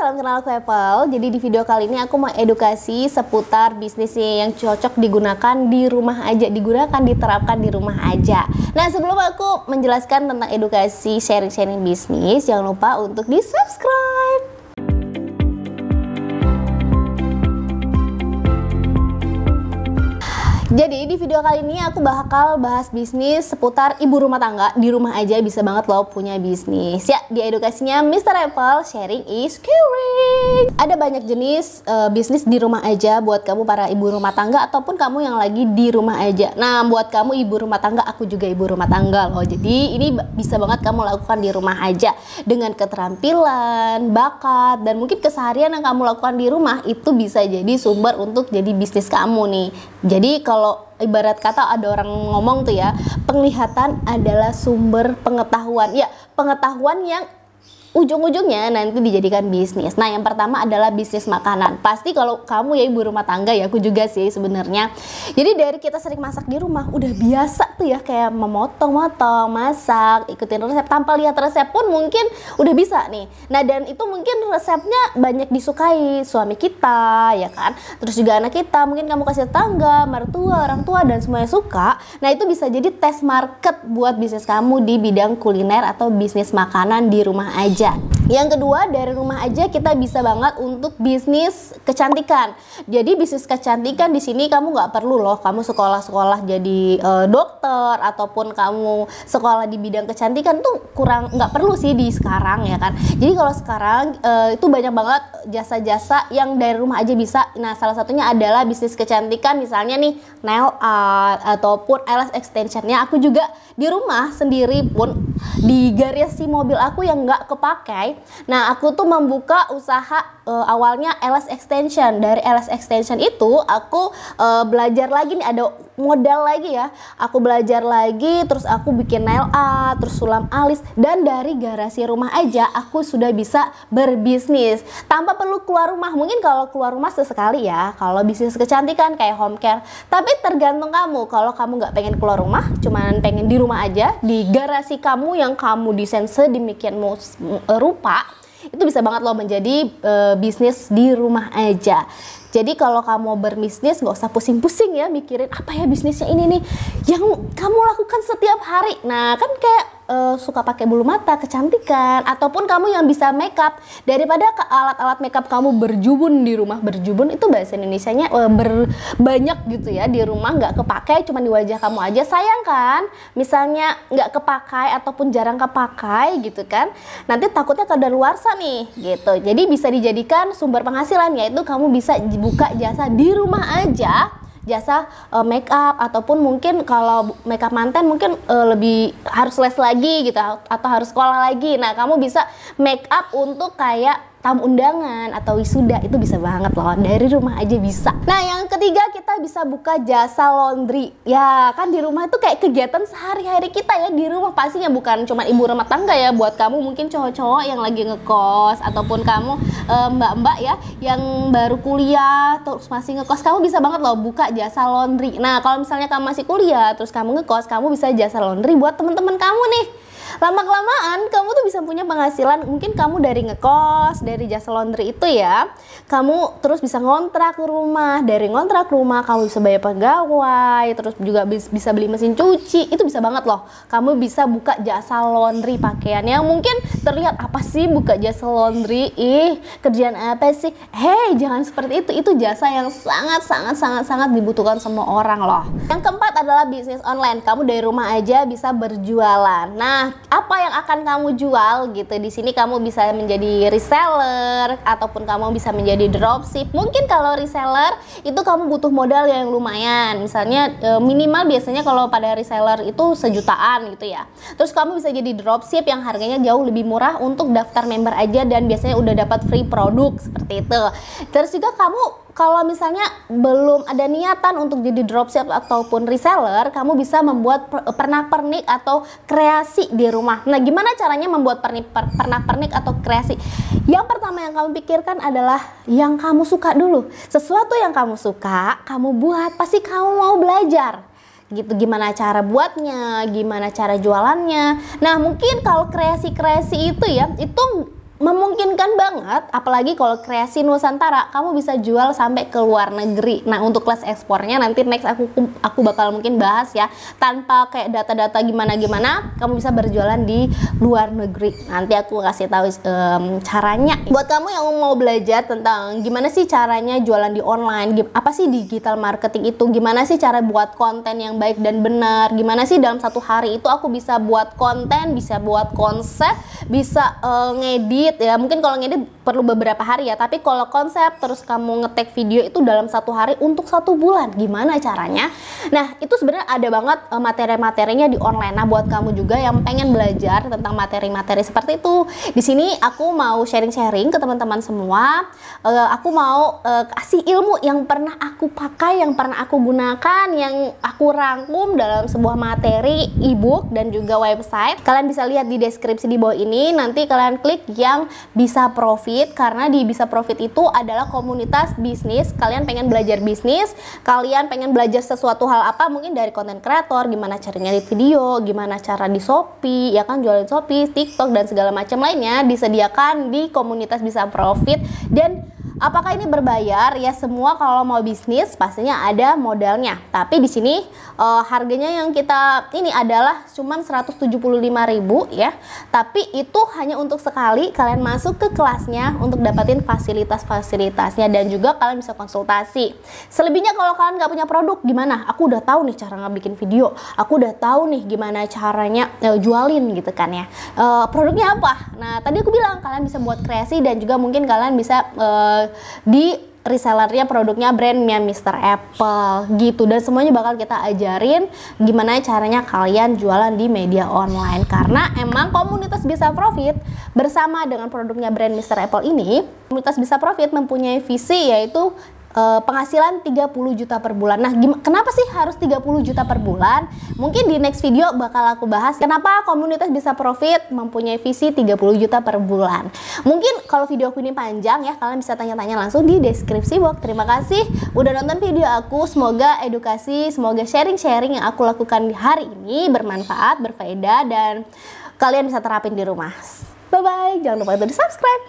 salam kenal aku Apple. Jadi di video kali ini aku mau edukasi seputar bisnisnya yang cocok digunakan di rumah aja, diterapkan di rumah aja. Nah, sebelum aku menjelaskan tentang edukasi sharing-sharing bisnis, jangan lupa untuk di-subscribe. Jadi di video kali ini aku bakal bahas bisnis seputar ibu rumah tangga. Di rumah aja bisa banget loh punya bisnis. Ya, di edukasinya Mr. Apple, sharing is caring. Ada banyak jenis bisnis di rumah aja buat kamu para ibu rumah tangga ataupun kamu yang lagi di rumah aja. Nah, buat kamu ibu rumah tangga, aku juga ibu rumah tangga loh. Jadi ini bisa banget kamu lakukan di rumah aja dengan keterampilan, bakat, dan mungkin keseharian yang kamu lakukan di rumah itu bisa jadi sumber untuk jadi bisnis kamu nih. Jadi kalau ibarat kata ada orang ngomong tuh ya, penglihatan adalah sumber pengetahuan. Ya, pengetahuan yang ujung-ujungnya nanti dijadikan bisnis. Nah, yang pertama adalah bisnis makanan. Pasti kalau kamu ya ibu rumah tangga, ya aku juga sih sebenarnya. Jadi dari kita sering masak di rumah udah biasa tuh ya, kayak memotong-motong, masak, ikutin resep tanpa lihat resep pun mungkin udah bisa nih. Nah, dan itu mungkin resepnya banyak disukai suami kita, ya kan? Terus juga anak kita, mungkin kamu kasih tetangga, mertua, orang tua, dan semuanya suka. Nah, itu bisa jadi test market buat bisnis kamu di bidang kuliner atau bisnis makanan di rumah aja. Yang kedua, dari rumah aja kita bisa banget untuk bisnis kecantikan. Jadi bisnis kecantikan di sini kamu nggak perlu loh kamu sekolah-sekolah jadi dokter ataupun kamu sekolah di bidang kecantikan, tuh kurang, nggak perlu sih di sekarang ya kan. Jadi kalau sekarang itu banyak banget jasa-jasa yang dari rumah aja bisa. Nah, salah satunya adalah bisnis kecantikan, misalnya nih nail art ataupun eyelash extensionnya. Aku juga di rumah sendiri pun di garasi mobil aku yang nggak kepakai. Nah, aku tuh membuka usaha awalnya eyelash extension. Dari eyelash extension itu aku belajar lagi nih, ada modal lagi ya. Aku belajar lagi, terus aku bikin nail art, terus sulam alis, dan dari garasi rumah aja aku sudah bisa berbisnis tanpa perlu keluar rumah. Mungkin kalau keluar rumah sesekali ya, kalau bisnis kecantikan kayak home care. Tapi tergantung kamu. Kalau kamu nggak pengen keluar rumah, cuman pengen di rumah aja, di garasi kamu yang kamu desain sedemikian rupa, itu bisa banget loh menjadi bisnis di rumah aja. Jadi kalau kamu mau berbisnis nggak usah pusing-pusing ya mikirin apa ya bisnisnya ini nih yang kamu lakukan setiap hari. Nah, kan kayak suka pakai bulu mata, kecantikan, ataupun kamu yang bisa makeup, daripada alat-alat makeup kamu berjubun di rumah. Berjubun itu bahasa Indonesianya banyak gitu ya di rumah, nggak kepakai, cuma di wajah kamu aja. Sayang kan, misalnya nggak kepakai ataupun jarang kepakai gitu kan, nanti takutnya kadaluarsa nih gitu. Jadi bisa dijadikan sumber penghasilan, yaitu kamu bisa buka jasa di rumah aja, jasa make up, ataupun mungkin kalau make up manten mungkin lebih harus les lagi gitu atau harus sekolah lagi. Nah, kamu bisa make up untuk kayak tamu undangan atau wisuda, itu bisa banget loh, dari rumah aja bisa. Nah, yang ketiga kita bisa buka jasa laundry. Ya kan di rumah itu kayak kegiatan sehari-hari kita ya di rumah, pastinya bukan cuma ibu rumah tangga ya. Buat kamu mungkin cowok-cowok yang lagi ngekos, ataupun kamu mbak-mbak ya yang baru kuliah terus masih ngekos, kamu bisa banget loh buka jasa laundry. Nah, kalau misalnya kamu masih kuliah terus kamu ngekos, kamu bisa jasa laundry buat teman-teman kamu nih. Lama-kelamaan kamu tuh bisa punya penghasilan. Mungkin kamu dari ngekos, dari jasa laundry itu ya, kamu terus bisa ngontrak rumah. Dari ngontrak rumah kamu bisa bayar pegawai, terus juga bisa beli mesin cuci. Itu bisa banget loh, kamu bisa buka jasa laundry pakaian. Yang mungkin terlihat, apa sih buka jasa laundry, kerjaan apa sih? Hei, jangan seperti itu. Itu jasa yang sangat dibutuhkan semua orang loh. Yang keempat adalah bisnis online. Kamu dari rumah aja bisa berjualan. Nah, apa yang akan kamu jual gitu? Di sini kamu bisa menjadi reseller ataupun kamu bisa menjadi dropship. Mungkin kalau reseller itu kamu butuh modal yang lumayan. Misalnya minimal biasanya kalau pada reseller itu sejutaan gitu ya. Terus kamu bisa jadi dropship yang harganya jauh lebih murah untuk daftar member aja, dan biasanya udah dapat free produk seperti itu. Terus juga kamu kalau misalnya belum ada niatan untuk jadi dropship ataupun reseller, kamu bisa membuat pernak-pernik atau kreasi di rumah. Nah, gimana caranya membuat pernak-pernik atau kreasi? Yang pertama yang kamu pikirkan adalah yang kamu suka dulu. Sesuatu yang kamu suka, kamu buat, pasti kamu mau belajar gitu, gimana cara buatnya, gimana cara jualannya. Nah, mungkin kalau kreasi-kreasi itu ya, itu memungkinkan banget, apalagi kalau kreasi Nusantara, kamu bisa jual sampai ke luar negeri. Nah, untuk kelas ekspornya nanti next aku bakal mungkin bahas ya, tanpa kayak data-data gimana-gimana, kamu bisa berjualan di luar negeri. Nanti aku kasih tahu caranya. Buat kamu yang mau belajar tentang gimana sih caranya jualan di online, apa sih digital marketing itu, gimana sih cara buat konten yang baik dan benar, gimana sih dalam satu hari itu aku bisa buat konten, bisa buat konsep, bisa ngedit ya, mungkin kalau ngedit perlu beberapa hari ya, tapi kalau konsep terus kamu ngetek video itu dalam satu hari untuk 1 bulan, gimana caranya? Nah, itu sebenarnya ada banget materi-materinya di online. Nah, buat kamu juga yang pengen belajar tentang materi-materi seperti itu, di sini aku mau sharing-sharing ke teman-teman semua. Aku mau kasih ilmu yang pernah aku pakai, yang pernah aku gunakan, yang aku rangkum dalam sebuah materi ebook dan juga website. Kalian bisa lihat di deskripsi di bawah ini, nanti kalian klik yang bisa profit, karena di bisa profit itu adalah komunitas bisnis. Kalian pengen belajar bisnis, kalian pengen belajar sesuatu hal apa, mungkin dari konten kreator, gimana cara ngedit video, gimana cara di Shopee, ya kan, jualan Shopee, TikTok dan segala macam lainnya disediakan di komunitas bisa profit. Dan apakah ini berbayar? Ya, semua kalau mau bisnis pastinya ada modalnya. Tapi di sini harganya yang kita ini adalah cuman 175.000 ya. Tapi itu hanya untuk sekali kalian masuk ke kelasnya untuk dapatin fasilitas-fasilitasnya, dan juga kalian bisa konsultasi. Selebihnya kalau kalian nggak punya produk, gimana? Aku udah tahu nih cara ngebikin video. Aku udah tahu nih gimana caranya jualin gitu kan ya. Produknya apa? Nah, tadi aku bilang kalian bisa buat kreasi, dan juga mungkin kalian bisa di resellernya produknya brandnya Mr. Apple gitu, dan semuanya bakal kita ajarin gimana caranya kalian jualan di media online. Karena emang komunitas bisa profit bersama dengan produknya brand Mr. Apple ini, komunitas bisa profit mempunyai visi yaitu penghasilan 30 juta per bulan. Nah, kenapa sih harus 30 juta per bulan? Mungkin di next video bakal aku bahas kenapa komunitas bisa profit mempunyai visi 30 juta per bulan. Mungkin kalau video aku ini panjang ya, kalian bisa tanya-tanya langsung di deskripsi box. Terima kasih udah nonton video aku. Semoga edukasi, semoga sharing-sharing yang aku lakukan di hari ini bermanfaat, berfaedah, dan kalian bisa terapin di rumah. Bye-bye, jangan lupa untuk di subscribe.